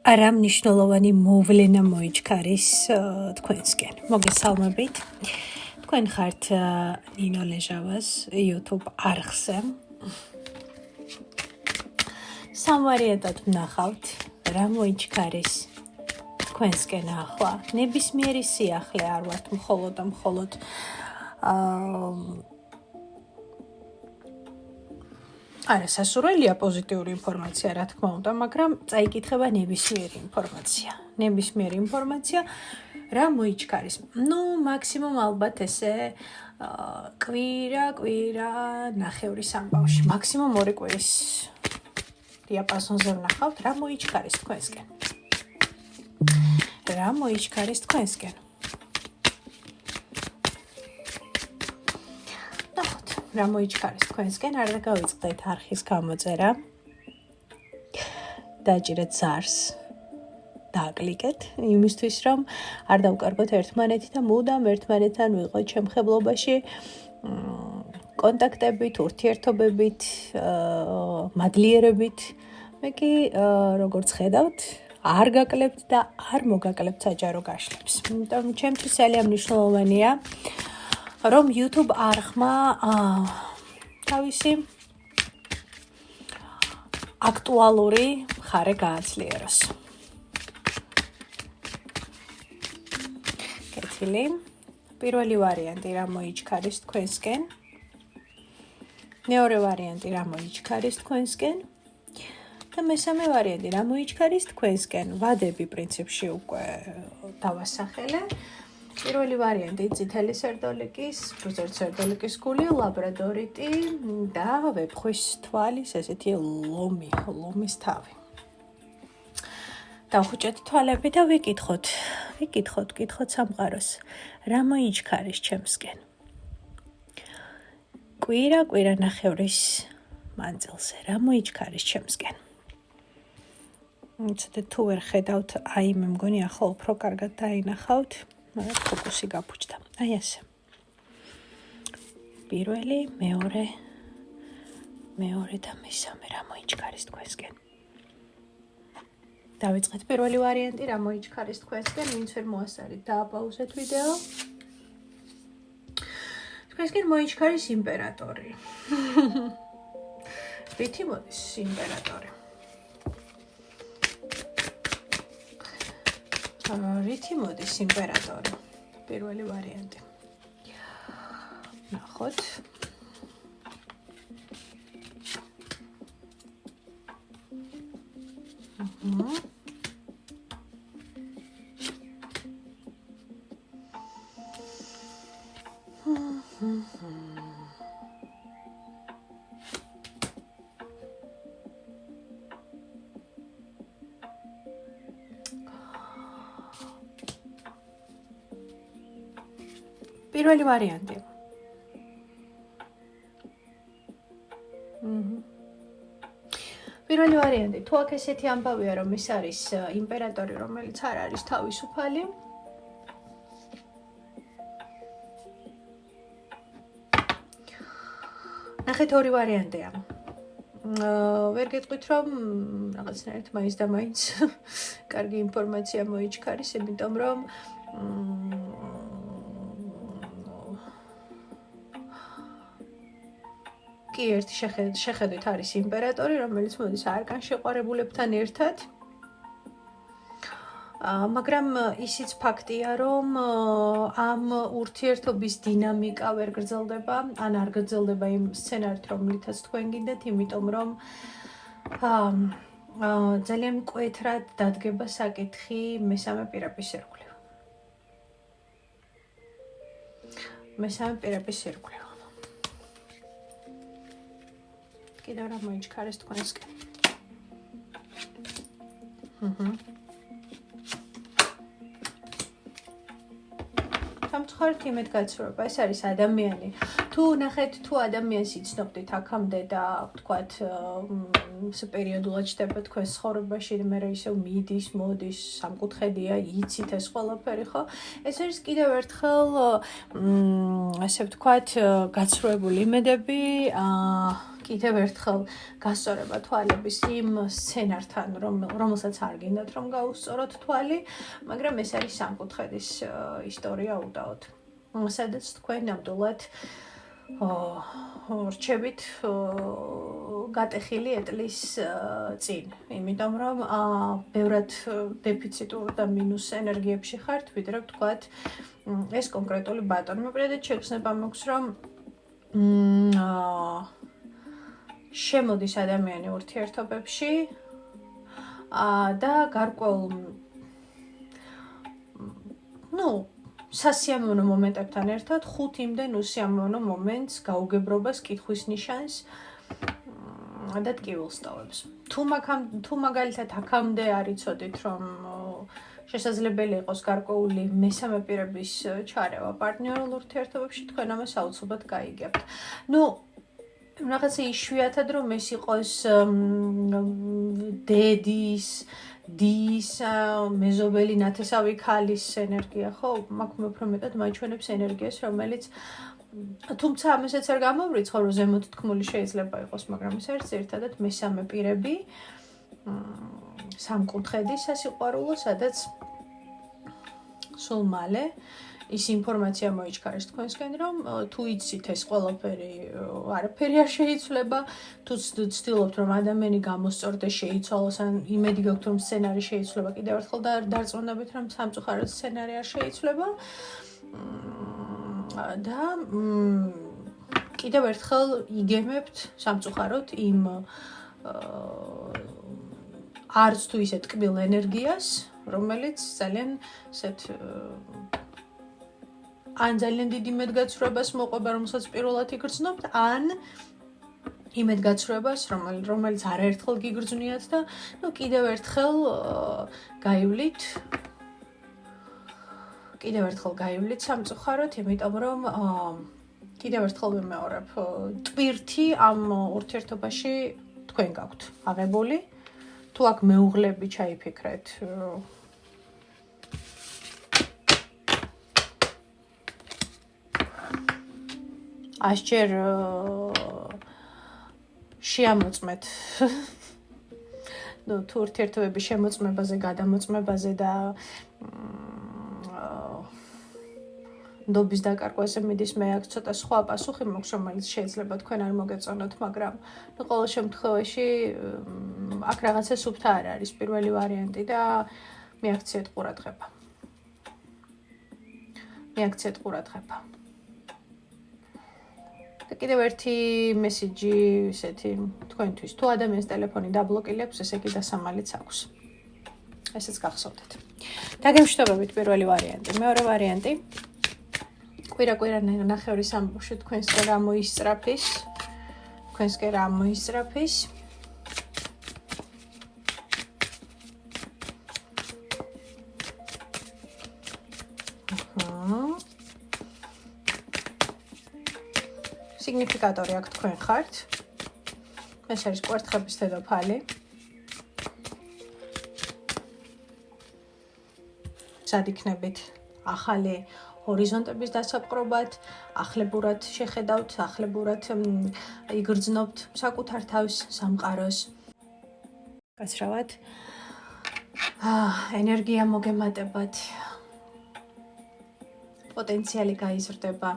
არა მნიშვნელოვანი მოვლენა მოიჩქარის თქვენსკენ. მოგესალმებით. თქვენ ხართ ნინო ლეჟავას YouTube არხზე. სამვარიანად ვნახავთ რა მოიჩქარის თქვენსკენ ახლა. ნებისმიერი სიახლე არ ვართ მხოლოდ არა სასურველია პოზიტიური ინფორმაცია, რა თქმა უნდა, მაგრამ წაიკითხება ნებისმიერი ინფორმაცია, რა მოიჩქარის. მაქსიმუმ ალბათ ესე კვირა ნახევრის ამბავში, მაქსიმუმ 2 კვირის დიაპაზონზე ვნახავთ, რა მოიჩქარის თქვენსკენ. რა მოიჩქარის თქვენსკენ, არ დაგავიწყდეთ არხის გამოწერა. დაჭირეთ ზარს. დააკლიკეთ იმისთვის, რომ არ დავკარგოთ ერთმანეთი და მუდამ ერთმანეთთან ვიყოთ შემხებლობაში, კონტაქტებით, ურთიერთობებით, მადლიერებით. მე კი როგორც ხედავთ, არ გაკლებთ და არ მოგაკლებთ საჯარო გაშლებს. იმიტომ ჩემთვის ძალიან მნიშვნელოვანია რომ YouTube არხმა თავისი აქტუალური მხარე გააცლიეროს. კეთილი. პირველი ვარიანტი რა მოიჩქარის თქვენსკენ. მეორე ვარიანტი რა მოიჩქარის თქვენსკენ. და მესამე ვარიანტი რა მოიჩქარის თქვენსკენ. ვადები პრინციპში უკვე დავასახელე. პირველი ვარიანტი წითელი სერდოლიკის, ბუზერდ სერდოლიკის გული, ლაბრადორიტი და ვეფხვის თვალის ესეთი ლომის თავი. დავხუჭეთ თვალები და ვიკითხოთ სამყაროს. რა მოიჩქარის ჩემსკენ? კვირა ნახევრის მანძილზე რა მოიჩქარის ჩემსკენ? ცოტა თუ ვერ ხედავთ, მე მგონი ახლა უფრო კარგად დაინახავთ. ფოკუსი გაფუჭდა. აი ესე. პირველი, მეორე და მესამე რა მოიჩქარის თქვენსკენ. დავიწყეთ პირველი ვარიანტი, რა მოიჩქარის თქვენსკენ, ვინც ვერ მოასწარით, დააპაუზეთ ვიდეო. თქვენსკენ მოიჩქარის იმპერატორი. რითი მოდის იმპერატორი? რითი მოდის იმპერატორი? პირველი ვარიანტი. ნახოთ. პირველი ვარიანტი. პირველი ვარიანტი. თუ აქ ესეთი ამბავია, რომ ის არის იმპერატორი, რომელიც არ არის თავისუფალი. ნახეთ ორი ვარიანტია. ვერ გეტყვით, რომ რაღაცნაირად მაინც და მაინც კარგი ინფორმაცია მოიჩქარის, იმიტომ რომ კი ერთი შეხედვით არის იმპერატორი, რომელიც მოდის არკან შეყვარებულებთან ერთად. მაგრამ ისიც ფაქტია, რომ ამ ურთიერთობის დინამიკა ვერ გრძელდება, ან არ გრძელდება იმ სცენარით, რომლითაც თქვენ გინდათ, იმიტომ რომ ძალიან მკვეთრად დადგება საკითხი მესამე პირების ერგვლივ. კიდევ რა მოიჩქარის თქვენსკენ? სამწუხაროდ იმედ გაცურება, ეს არის ადამიანი. თუ ნახეთ, თუ ადამიანს იცნობდით აქამდე და ვთქვათ, პერიოდულად ჩდება თქვენს ცხოვრებაში, მე ისევ მოდის, სამკუთხედია, იცით ეს ყველაფერი, ხო? ეს არის კიდევ ერთხელ, ასე ვთქვათ, გაცრუებული იმედები, კიდევ ერთხელ გასწორება თვალების იმ სცენართან, რომელსაც არ გინდათ რომ გაუსწოროთ თვალი, მაგრამ ეს არის სამკუთხედის ისტორია უდაოდ. სადაც თქვენ ნამდვილად რჩებით გატეხილი ეტლის წინ, იმიტომ რომ ბევრად დეფიციტურ და მინუს ენერგიებში ხართ, ვიდრე ვთქვათ ეს კონკრეტული ბატონი. მოპირდეთ შეგრძნება მაქვს რომ შემოდის ადამიანი ურთიერთობებში და გარკვეულ სასიამოვნო მომენტებთან ერთად 5 იმდენ უსიამოვნო მომენტს, გაუგებრობას, კითხვის ნიშანს და ტკივილს ტოვებს. თუ მაგალითად აქამდე არ იცოდით რომ შესაძლებელი იყოს გარკვეული მესამე პირების ჩარევა პარტნიორულ ურთიერთობებში, თქვენ ამას აუცილებლად გაიგებთ. რაღაცა იშვიათად რომ ეს იყოს დედის, დის, მეზობელი ნათესავი ქალის ენერგია, ხო? მაქვს უფრო მეტად მაჩვენებს ენერგიას, რომელიც თუმცა ამასაც არ გამოვრიცხავ, რომ ზემოთ თქმული შეიძლება იყოს, მაგრამ ეს არის ერთადად მესამე პირები სამკუთხედი სასიყვარულო, სადაც სულ მალე ის ინფორმაცია მოიჩქარეს თქვენსკენ, რომ თუ იცით ეს ყველაფერი არაფერი არ შეიცვლება, თუ ცდილობთ რომ ადამიანი გამოსწორდეს, შეიცვალოს, ან იმედი გაქვთ რომ სცენარი შეიცვლება, კიდევ ერთხელ დარწმუნებით რომ სამწუხაროდ სცენარი არ შეიცვლება და კიდევ ერთხელ იგემებთ სამწუხაროდ იმ არც თუ ისე ტკბილ ენერგიას, რომელიც ძალიან ესეთ ან ძალიან დიდი იმედგაცრუებას მოყვება, რომელსაც პირველად იგრძნობთ, ან იმედგაცრუებას, რომელიც არაერთხელ გიგრძნიათ და კიდევ ერთხელ გაივლით სამწუხაროდ, იმიტომ რომ კიდევ ერთხელ ვიმეორებ, ტვირთი ამ ურთიერთობაში თქვენ გაქვთ აღებული. თუ აქ მეუღლები ჩაიფიქრეთ, ასჯერ შეამოწმეთ თუ ურთიერთობების შემოწმებაზე, გადამოწმებაზე და ნდობის დაკარგვაზე მიდის, მე აქ ცოტა სხვა პასუხი მაქვს, რომელიც შეიძლება თქვენ არ მოგეწონოთ, მაგრამ ყოველ შემთხვევაში აქ რაღაცა სუფთა არ არის პირველი ვარიანტი და მიაქციეთ ყურადღება. და კიდევ ერთი მესიჯი ისეთი თქვენთვის, თუ ადამიანის ტელეფონი დაბლოკილი აქვს, ესე იგი დასამალიც აქვს. ესეც გახსოვდეთ. დაგემშვიდობებით პირველი ვარიანტი. მეორე ვარიანტი. კვირა-კვირა ნახევრის ამბავში თქვენსკენ რა მოისწრაფის. სიგნიფიკატორი აქ თქვენ ხართ. ეს არის კვერთხების დედოფალი. სად იქნებით ახალი ჰორიზონტების დასაპყრობად, ახლებურად შეხედავთ, ახლებურად იგრძნობთ საკუთარ თავს, სამყაროს. გასრავად. ენერგია მოგემატებათ. პოტენციალი გაიზრდება.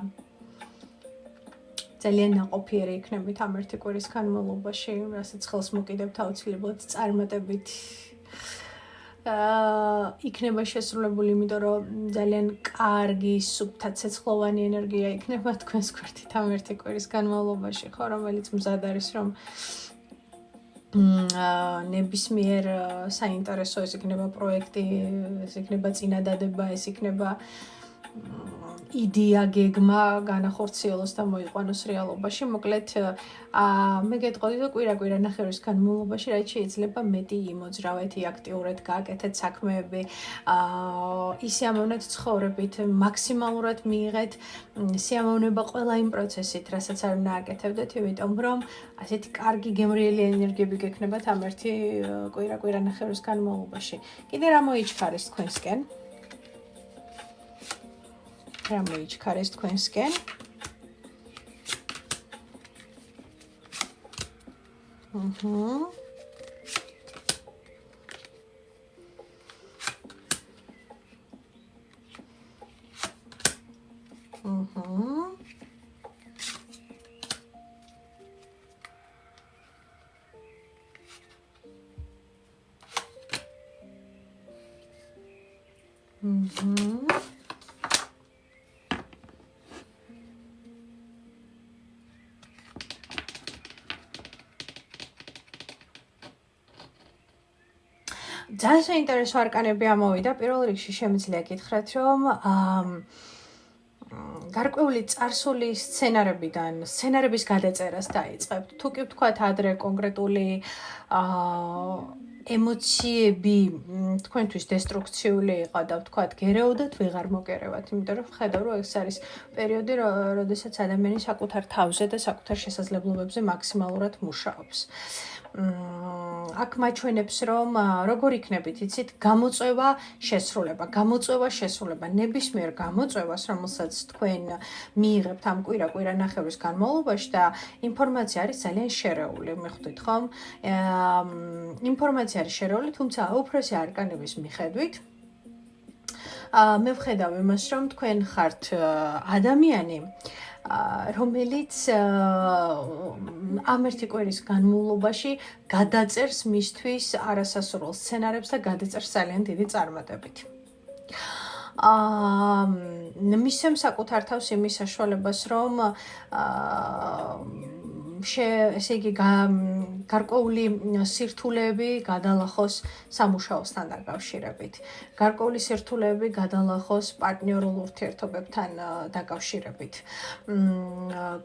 ძალიან ნაყოფიერი იქნებით ამ ერთი კვირის განმავლობაში, რასაც ხელს მოკიდებთ აუცილებლად წარმატებით. იქნება შესრულებული, იმიტომ რომ ძალიან კარგი, სუფთა, ცეცხლოვანი ენერგია იქნება თქვენს გვერდით ამ ერთი კვირის განმავლობაში, ხო, რომელიც მზად არის რომ ნებისმიერ საინტერესო, ეს იქნება პროექტი, ეს იქნება წინადადება, ეს იქნება იდეა, გეგმა განახორციელოს და მოიყვანოს რეალობაში. მოკლედ, მე გეტყოდი, რომ კვირა-კვირა ნახევრის განმავლობაში რაც შეიძლება მეტი იმოძრავეთ, აქტიურად გააკეთეთ საქმეები, ისიამოვნეთ ცხოვრებით, მაქსიმალურად მიიღეთ სიამოვნება ყველა იმ პროცესით, რასაც არ უნდა აკეთებდეთ, იმიტომ რომ ასეთი კარგი გემრიელი ენერგიები გექნებათ ამ ერთი კვირა-კვირა ნახევრის განმავლობაში. კიდე რა მოიჩქარეს თქვენსკენ? რა მოიჩქარეს თქვენსკენ? ძალიან საინტერესო არკანები ამოვიდა. პირველ რიგში შემიძლია გითხრათ, რომ გარკვეული წარსული სცენარების გადაწერას დაიწყებთ. თუ კი ვთქვათ ადრე კონკრეტული ემოციები თქვენთვის დესტრუქციული იყო და ვთქვათ გერეოდათ, ვეღარ მოგერევათ, იმიტომ რომ ხედავ, რომ ეს არის პერიოდი, როდესაც ადამიანი საკუთარ თავზე და საკუთარ შესაძლებლობებზე მაქსიმალურად მუშაობს. აქ მაჩვენებს, რომ როგორ იქნებით, იცით, გამოწვევა, შესრულება, ნებისმიერ გამოწვევას, რომელსაც თქვენ მიიღებთ ამ კვირა-ნახევრის განმავლობაში და ინფორმაცია არის ძალიან შერეული, მიხვდით ხომ? ინფორმაცია არის შერეული, თუმცა უფროსი არკანების მიხედვით მე ვხედავ იმას, რომ თქვენ ხართ ადამიანი, რომელიც ამ ერთი კვირის განმავლობაში გადაწერს მისთვის არასასურველ სცენარებს და გადაწერს ძალიან დიდი წარმატებით. მისცემ საკუთარ თავს იმის საშუალებას, რომ ესე იგი გარკვეული სირთულეები გადალახოს სამუშაოსთან დაკავშირებით. გარკვეული სირთულეები გადალახოს პარტნიორულ ურთიერთობებთან დაკავშირებით.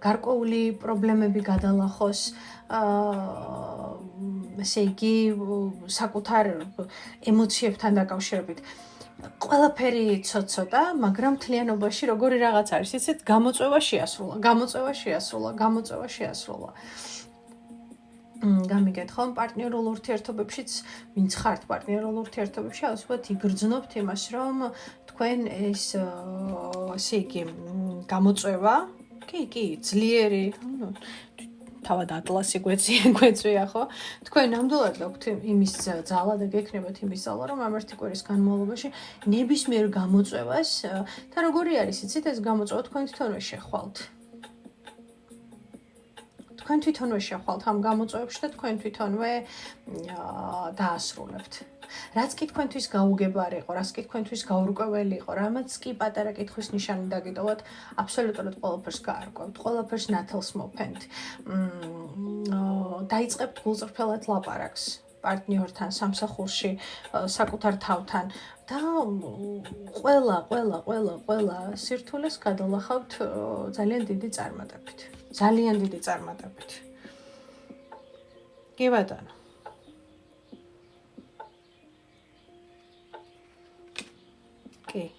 გარკვეული პრობლემები გადალახოს ესე იგი საკუთარ ემოციებთან დაკავშირებით. ყველაფერი ცოტ-ცოტა, მაგრამ მთლიანობაში როგორი რაღაც არის, იცით, გამოწვევა შეასრულა. გამიგეთ ხომ, პარტნიორულ ურთიერთობებშიც, ვინც ხართ პარტნიორულ ურთიერთობებში, აუცილებლად იგრძნობთ იმას, რომ თქვენ ეს ესე იგი გამოწვევა, კი, ძლიერი, თავად ატლასი გვეწვია, ხო? თქვენ ნამდვილად გაქვთ იმის ძალა და გექნებათ იმის ძალა, რომ ამ ერთი კვირის განმავლობაში ნებისმიერ გამოწვევას და როგორი არის, იცით, ეს გამოწვევა თქვენ თვითონვე შეხვალთ. თქვენ თვითონვე შეხვალთ ამ გამოწვევებში და თქვენ თვითონვე დაასრულებთ. რაც კი თქვენთვის გაუგებარი იყო, რაც კი თქვენთვის გაურკვეველი იყო, რამაც კი პატარა კითხვის ნიშანი დაგიტოვოთ, აბსოლუტურად ყველაფერს გაარკვევთ, ყველაფერს ნათელს მოფენთ. დაიწყებთ გულწრფელად ლაპარაკს პარტნიორთან, სამსახურში, საკუთარ თავთან და ყველა სირთულეს გადალახავთ ძალიან დიდი წარმატებით. კი ბატონო. კი.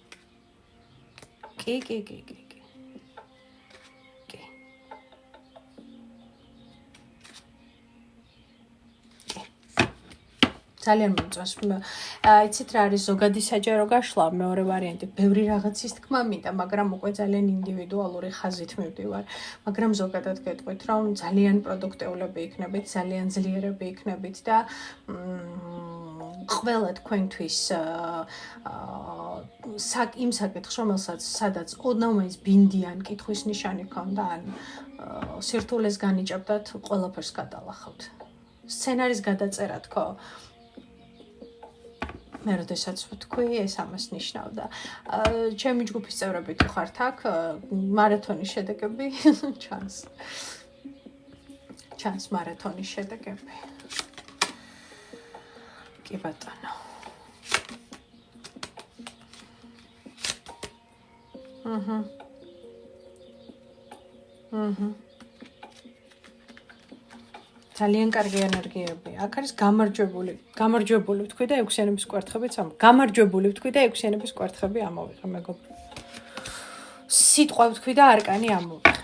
ძალიან მომწონს. იცით რა არის ზოგადი საჯარო გაშლა, მეორე ვარიანტი, ბევრი რაღაცის თქმა მინდა, მაგრამ უკვე ძალიან ინდივიდუალური ხაზით მივდივარ. მაგრამ ზოგადად გეტყვით, რომ ძალიან პროდუქტიულები იქნებით, ძალიან ძლიერები იქნებით და ყველა თქვენთვის იმ საკითხს, რომელსაც სადაც ოდნავ ბინდიან კითხვის ნიშანი ქონდა, ან სირთულეს განიჭებდათ, ყველაფერს გადალახავთ. სცენარის გადაწერა თქო. მე როდესაც ვთქვი, ეს ამას ნიშნავდა. ჩემი ჯგუფის წევრები თუ ხართ აქ, მარათონის შედეგები ჩანს მარათონის შედეგები. კი ბატონო. ძალიან კარგი ენერგიები. აქ არის გამარჯვებული ვთქვი და ექვსიანების კვერთხებიც ამოვიღე, მეგობრებო. სიტყვა ვთქვი და არკანი ამოვიღე.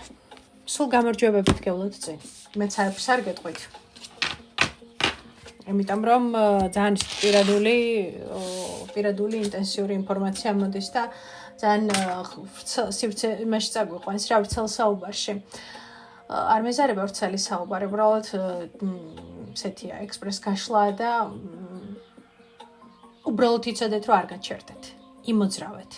სულ გამარჯვებებით გევლოთ წინ. მეც არაფერს არ გეტყვით. იმიტომ რომ ძალიან პირადული ინტენსიური ინფორმაცია მოდის და ძალიან სივრცე იმაში წაგვიყვანს რა ვრცელ საუბარში. არ მეზარება ვრცელი საუბარი, უბრალოდ ესეთია ექსპრეს გაშლა და უბრალოდ იცოდეთ, რომ არ გაჩერდეთ, იმოძრავეთ.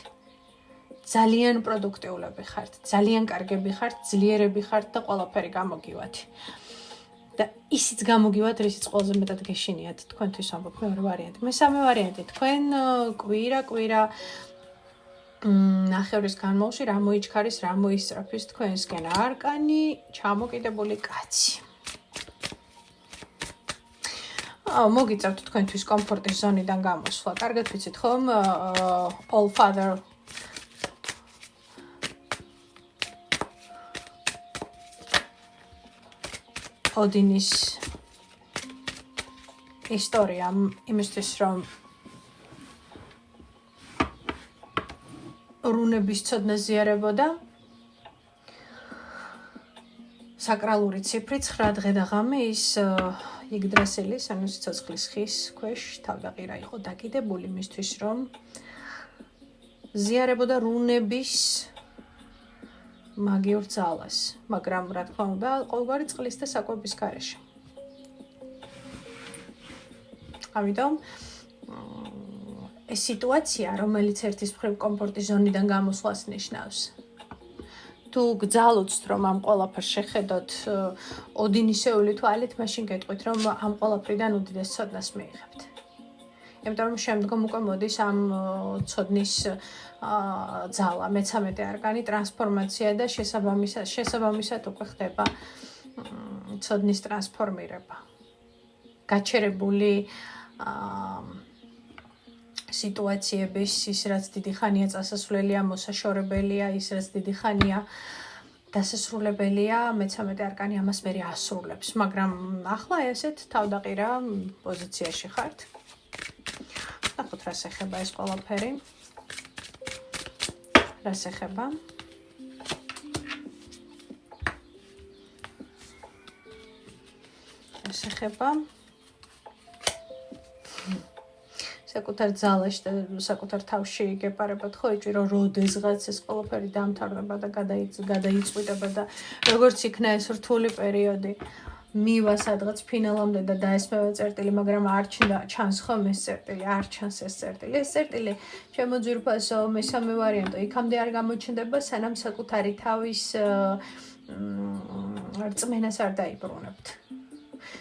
ძალიან პროდუქტიულები ხართ, ძალიან კარგები ხართ, ძლიერები ხართ და ყველაფერი გამოგივათ. და ისიც გამოგივათ, რისიც ყველაზე მეტად გეშინიათ თქვენთვის ამბობ მეორე ვარიანტი. მესამე ვარიანტი, თქვენ კვირა ნახევრის განმავლობაში რა მოიჩქარის, რა მოისწრაფის თქვენსკენ არკანი, ჩამოკიდებული კაცი. მოგიწევთ თქვენთვის კომფორტის ზონიდან გამოსვლა. კარგად ვიცით ხომ? All Father ოდინის ისტორია იმისთვის, რომ რუნების ცოდნა ზიარებოდა. საკრალური ციფრი 9 დღე და ღამე ის იგდრასილის, ანუ სიცოცხლის ხის ქვეშ თავდაყირა იყო დაკიდებული მისთვის, რომ ზიარებოდა რუნების მაგიურ ძალას, მაგრამ რა თქმა უნდა, ყოველგვარი წყლის და საკვების გარეშე. ამიტომ ეს სიტუაცია, რომელიც ერთის მხრივ კომფორტის ზონიდან გამოსვლას ნიშნავს. თუ გძალოცთ, რომ ამ ყველაფერს შეხედოთ ოდინისეული თვალით, მაშინ გეტყვით, რომ ამ ყველაფრიდან უდიდეს ცოდნას მიიღებთ. იმიტომ რომ შემდგომ უკვე მოდის ამ ცოდნის ძალა, მე-13 არკანი, ტრანსფორმაცია და შესაბამისად უკვე ხდება ცოდნის ტრანსფორმირება. გაჩერებული სიტუაციების, ის რაც დიდი ხანია წასასვლელია, მოსაშორებელია, ის რაც დიდი ხანია დასასრულებელია, მე-13 არკანი ამას მერე ასრულებს, მაგრამ ახლა ესეთ თავდაყირა პოზიციაში ხართ. ნახოთ რას ეხება ეს ყველაფერი. რას ეხება? რას ეხება? საკუთარ ძალაში და საკუთარ თავში გეპარებათ, ხო, იჭირო როდესღაც ეს ყველაფერი დამთავრდება და გადაიწყვიტება და როგორც იქნა ეს რთული პერიოდი. მივა სადღაც ფინალამდე და დაესმევა წერტილი, მაგრამ არ ჩანს ხომ ეს წერტილი, არ ჩანს ეს წერტილი. ეს წერტილი ჩემო ძვირფასო მესამე ვარიანტი, იქამდე არ გამოჩნდება, სანამ საკუთარი თავის რწმენას არ დაიბრუნებთ.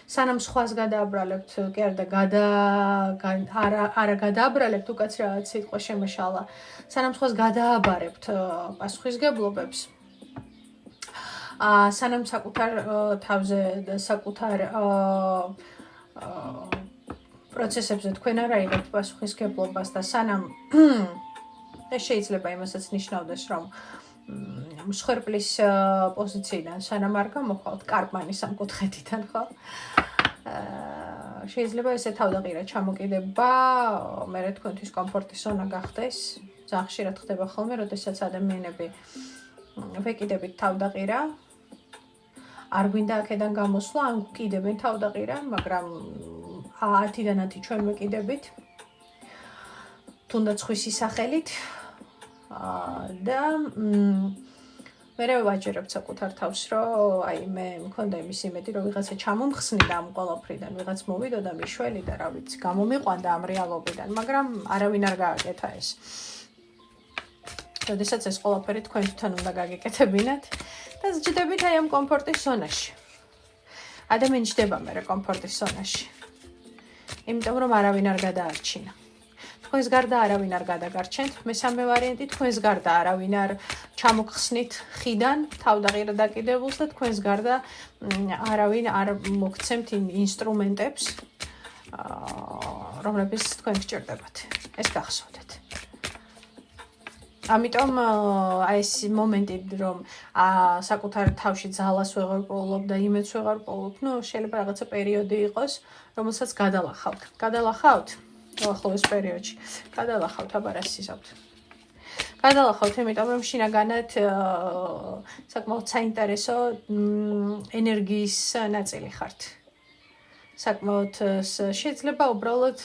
სანამ სხვას გადააბრალებთ, კი არა გადააბრალებთ, უკაცრავად სიტყვა შემაშალა. სანამ სხვას გადააბარებთ პასუხისგებლობებს. სანამ საკუთარ თავზე და საკუთარ პროცესებზე თქვენ არ აიღებთ პასუხისგებლობას და სანამ ეს შეიძლება იმასაც ნიშნავდეს, რომ მსხვერპლის პოზიციიდან სანამ არ გამოხვალთ კარპანის სამკუთხედიდან, ხო? შეიძლება ესე თავდაყირა ჩამოკიდება, მერე თქვენთვის კომფორტის ზონა გახდეს. ძალიან ხშირად ხდება ხოლმე, როდესაც ადამიანები ვეკიდებით თავდაყირა, არ გვინდა აქედან გამოსვლა, ან გკიდებენ თავდაყირა, მაგრამ 10-დან 10 ჩვენ ვეკიდებით. თუნდაც ხვისი სახელით და მერე ვაჯერებთ საკუთარ თავს, რომ აი მე მქონდა იმის იმედი, რომ ვიღაცა ჩამომხსნიდა ამ ყველაფრიდან, ვიღაც მოვიდოდა მიშველი და რა ვიცი, გამომიყვანდა ამ რეალობიდან, მაგრამ არავინ არ გააკეთა ეს. როდესაც ეს ყველაფერი თქვენ თვითონ უნდა გაგეკეთებინათ და ზრდებით აი ამ კომფორტის ზონაში. ადამიანი ჯდება მერე კომფორტის ზონაში. იმიტომ რომ არავინ არ გადაარჩინა. თქვენს გარდა არავინ არ გადაგარჩენთ. მესამე ვარიანტი, თქვენს გარდა არავინ არ ჩამოგხსნით ხიდან თავდაყირა დაკიდებულს და თქვენს გარდა არავინ არ მოგცემთ იმ ინსტრუმენტებს, რომლებიც თქვენ გჭირდებათ. ეს გახსოვდეთ. ამიტომ აი ეს მომენტი, რომ საკუთარ თავში ძალას ვეღარ პოულობ და იმედს ვეღარ პოულობ, შეიძლება რაღაცა პერიოდი იყოს, რომელსაც გადალახავთ. გადალახავთ ახლოს პერიოდში. გადალახავთ, აბა რა სიზავთ. გადალახავთ, იმიტომ რომ შინაგანად საკმაოდ საინტერესო ენერგიის ნაწილი ხართ. საკმაოდ შეიძლება უბრალოდ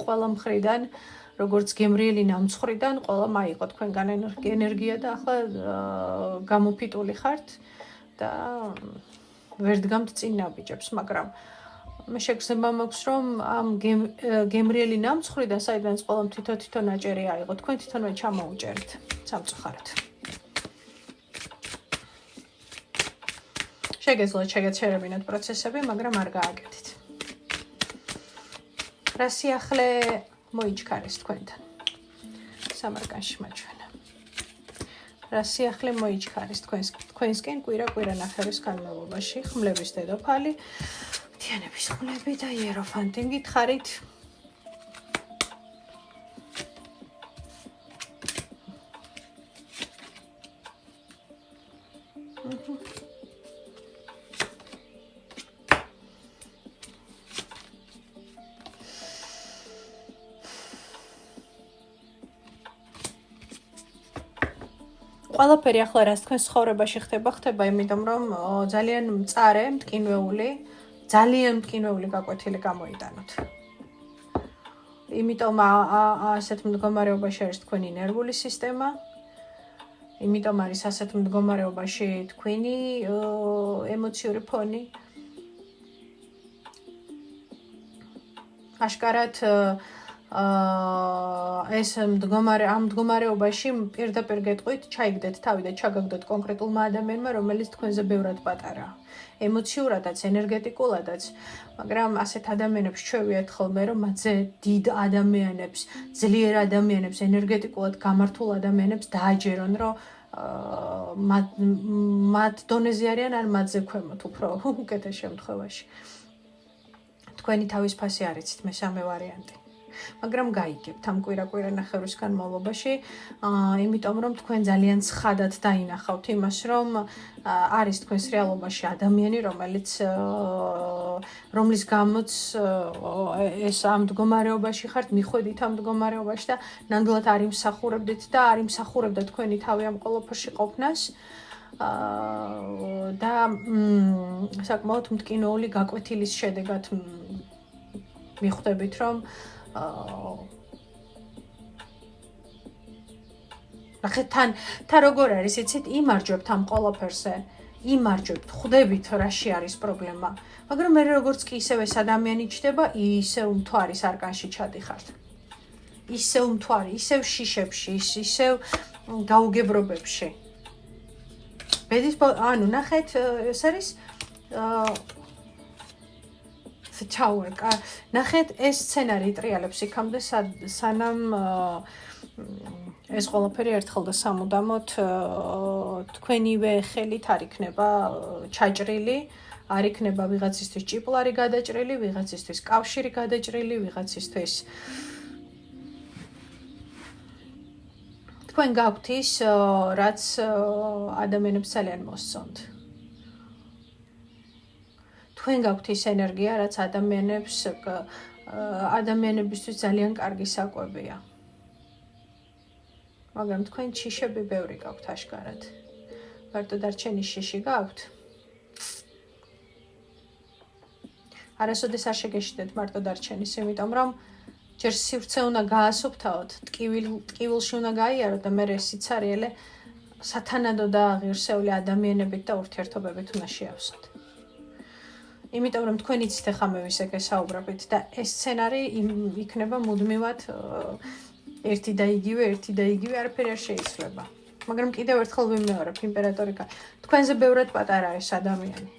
ყველა მხრიდან როგორც გემრიელი ნამცხრიდან ყველა მაიყო თქვენგან ენერგია და ახლა გამოფიტული ხართ და ვერ დგამთ წინ ნაბიჯებს, მაგრამ მე შეგრძნება მაქვს, რომ ამ გემრიელი ნამცხრიდან, საიდანაც ყველამ თვითონ აჭერი აიღო, თქვენ თვითონვე ჩამოუჭერთ სამწუხაროდ. შეგეძლოთ შეგეცერებინოთ პროცესები, მაგრამ არ გააკეთეთ. რა სიახლე მოიჩქარეს თქვენთან? სამარგანში მაჩვენა. რა სიახლე მოიჩქარეს თქვენსკენ კვირა ნახევრის განმავლობაში, ხმლების დედოფალი, მთიანების ხმლები და იეროფანტი. გითხარით? ყველაფერი ახლა რაც თქვენს ცხოვრებაში ხდება, იმიტომ რომ ძალიან მწარე, ძალიან მტკინვეული გაკვეთილი გამოიტანოთ. იმიტომ ასეთ მდგომარეობაში არის თქვენი ნერვული სისტემა, იმიტომ არის ასეთ მდგომარეობაში თქვენი ემოციური ფონი. აშკარად ეს ამ მდგომარეობაში პირდაპირ გეტყვით, ჩაიგდეთ თავი და ჩაგაგდოთ კონკრეტულმა ადამიანმა, რომელიც თქვენზე ბევრად პატარაა. ემოციურადაც, ენერგეტიკულადაც, მაგრამ ასეთ ადამიანებს ჩვევიათ ხოლმე, რომ მათზე დიდ ადამიანებს, ძლიერ ადამიანებს, ენერგეტიკულად გამართულ ადამიანებს დააჯერონ, რომ მათ დონეზე არიან ან მათზე ქვემოთ უფრო უკეთეს შემთხვევაში. თქვენი თავისფასი არ იცით, მესამე ვარიანტი. მაგრამ გაიგებთ ამ კვირა ნახევრის განმავლობაში, იმიტომ რომ თქვენ ძალიან ცხადად დაინახავთ იმას, რომ არის თქვენს რეალობაში ადამიანი, რომლის გამოც ეს ამ მდგომარეობაში ხართ, მიხვედით ამ მდგომარეობაში და ნამდვილად არ იმსახურებდით და არ იმსახურებდა თქვენი თავი ამ ყველაფერში ყოფნას. და საკმაოდ მტკინვეული გაკვეთილის შედეგად მიხვდებით, რომ ნახეთ თან როგორ არის, იცით, იმარჯვებთ ამ ყველაფერზე, იმარჯვებთ, ხვდებით რაში არის პრობლემა, მაგრამ მე როგორც კი ისევ ეს ადამიანი ჩდება, ისევ მთვარის არკანში ჩადიხართ. ისევ მთვარი, ისევ შიშებში, ისევ გაუგებრობებში. ანუ ნახეთ, ეს არის The Tower. ნახეთ, ეს სცენარი იტრიალებს იქამდე, სანამ ეს ყველაფერი ერთხელ და სამუდამოდ თქვენივე ხელით არ იქნება ჩაჭრილი, არ იქნება ვიღაცისთვის ჭიპლარი გადაჭრილი, ვიღაცისთვის კავშირი გადაჭრილი, ვიღაცისთვის თქვენ გაქვთ ის, რაც ადამიანებს ძალიან მოსწონთ. თქვენ გაქვთ ის ენერგია, რაც ადამიანებისთვის ძალიან კარგი საკვებია. მაგრამ თქვენ შიშები ბევრი გაქვთ აშკარად. მარტო დარჩენი შიში გაქვთ. არასოდეს არ შეგეშიდეთ მარტო დარჩენის, იმიტომ რომ ჯერ სივრცე უნდა გაასუფთავოთ, ტკივილში უნდა გაიაროთ და მე სიცარიელე სათანადო და ღირსეული ადამიანებით და ურთიერთობებით უნდა შეავსოთ. იმიტომ რომ თქვენ იცით ახლა მე ვისე გესაუბრებით და ეს სცენარი იქნება მუდმივად ერთი და იგივე არაფერი არ შეიცვლება. მაგრამ კიდევ ერთხელ ვიმეორებ, იმპერატორი თქვენზე ბევრად პატარაა ეს ადამიანი.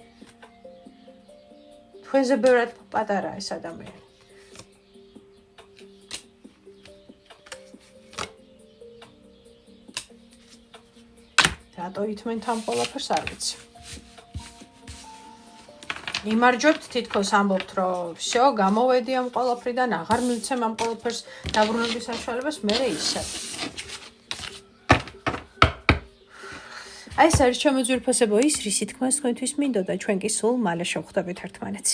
თქვენზე ბევრად პატარაა ეს ადამიანი. რატო ითმენთ ამ ყველაფერს არ ვიცი. იმარჯვებთ, თითქოს ამბობთ, რომ всё, გამოვედი ამ ყველაფრიდან, აღარ მივცემ ამ ყველაფერს დაბრუნების საშუალებას, მე ისე. აი ეს არის ჩემო ძვირფასებო ის, რისი თქმას თქვენთვის მინდოდა, ჩვენ კი სულ მალე შევხვდებით ერთმანეთს.